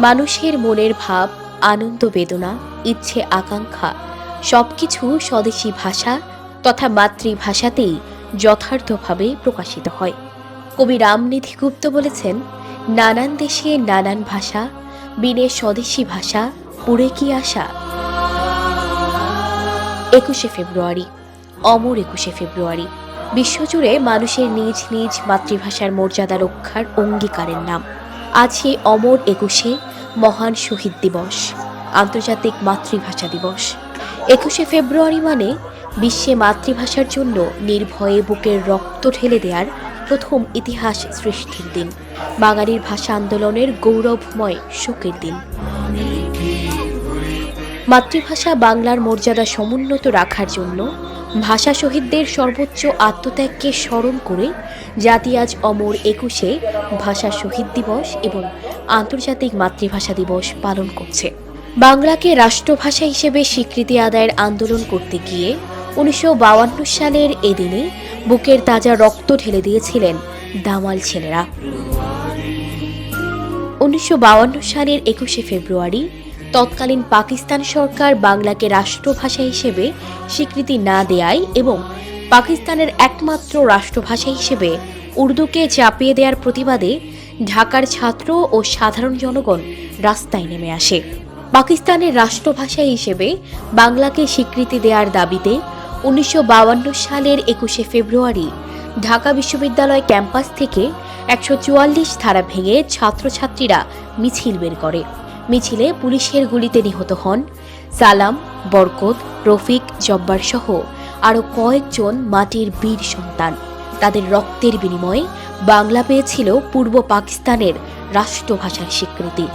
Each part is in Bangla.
মানুষের মনের ভাব, আনন্দ বেদনা, ইচ্ছে আকাঙ্ক্ষা সবকিছু স্বদেশী ভাষা তথা মাতৃভাষাতেই যথার্থভাবে প্রকাশিত হয়। কবি রামনিধি গুপ্ত বলেছেন, নানান দেশে নানান ভাষা, বিনে স্বদেশী ভাষা পুড়ে কি আশা। 21শে ফেব্রুয়ারি, অমর 21শে ফেব্রুয়ারি, বিশ্বজুড়ে মানুষের নিজ নিজ মাতৃভাষার মর্যাদা রক্ষার অঙ্গীকারের নাম। আজ এই অমর 21শে মহান শহীদ দিবস, আন্তর্জাতিক মাতৃভাষা দিবস। 21শে ফেব্রুয়ারি মানে বিশ্বে মাতৃভাষার জন্য নির্ভয়ে বুকের রক্ত ঢেলে দেওয়ার প্রথম ইতিহাস সৃষ্টির দিন, বাঙালির ভাষা আন্দোলনের গৌরবময় শোকের দিন। মাতৃভাষা বাংলার মর্যাদা সমুন্নত রাখার জন্য ভাষা শহীদদের সর্বোচ্চ আত্মত্যাগকে স্মরণ করে জাতি আজ অমর 21শে ভাষা শহীদ দিবস এবং আন্তর্জাতিক মাতৃভাষা দিবস পালন করছে। বাংলাকে রাষ্ট্রভাষা হিসেবে স্বীকৃতি আদায়ের আন্দোলন করতে গিয়ে 1952 সালের এদিনে বুকের তাজা রক্ত ঢেলে দিয়েছিলেন দামাল ছেলেরা। 1952 সালের 21শে ফেব্রুয়ারি তৎকালীন পাকিস্তান সরকার বাংলাকে রাষ্ট্রভাষা হিসেবে স্বীকৃতি না দেয়ায় এবং পাকিস্তানের একমাত্র রাষ্ট্রভাষা হিসেবে উর্দুকে চাপিয়ে দেওয়ার প্রতিবাদে ঢাকার ছাত্র ও সাধারণ জনগণ রাস্তায় নেমে আসে। পাকিস্তানের রাষ্ট্রভাষা হিসেবে বাংলাকে স্বীকৃতি দেওয়ার দাবিতে 1952 সালের 21শে ফেব্রুয়ারি ঢাকা বিশ্ববিদ্যালয় ক্যাম্পাস থেকে 144 ধারা ভেঙে ছাত্রছাত্রীরা মিছিল বের করে। মিছিলে পুলিশের গুলিতে নিহত হন সালাম, বরকত, রফিক, জব্বার সহ আরও কয়েকজন মাটির বীর সন্তান। তাদের রক্তের বিনিময়ে বাংলা পেয়েছিল পূর্ব পাকিস্তানের রাষ্ট্রভাষার স্বীকৃতি।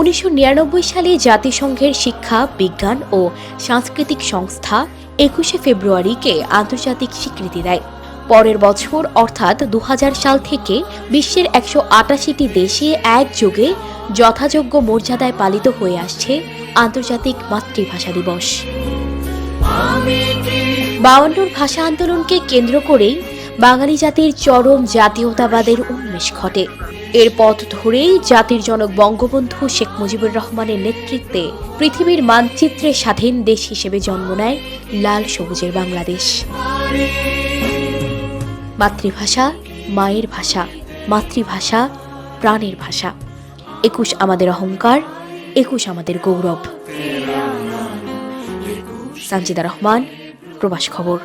1999 সালে জাতিসংঘের শিক্ষা, বিজ্ঞান ও সাংস্কৃতিক সংস্থা 21শে ফেব্রুয়ারিকে আন্তর্জাতিক স্বীকৃতি দেয়। পরের বছর অর্থাৎ 2000 সাল থেকে বিশ্বের 188টি দেশে একযোগে যথাযোগ্য মর্যাদায় পালিত হয়ে আসছে আন্তর্জাতিক মাতৃভাষা দিবস। 52 ভাষা আন্দোলনকে কেন্দ্র করেই বাঙালি জাতির চরম জাতীয়তাবাদের উন্মেষ ঘটে। এর পথ ধরেই জাতির জনক বঙ্গবন্ধু শেখ মুজিবুর রহমানের নেতৃত্বে পৃথিবীর মানচিত্রে স্বাধীন দেশ হিসেবে জন্ম নেয় লাল সবুজের বাংলাদেশ। মাতৃভাষা মায়ের ভাষা, মাতৃভাষা প্রাণের ভাষা। 21 আমাদের অহংকার, 21 আমাদের গৌরব। সানজিদা রহমান, প্রবাস খবর।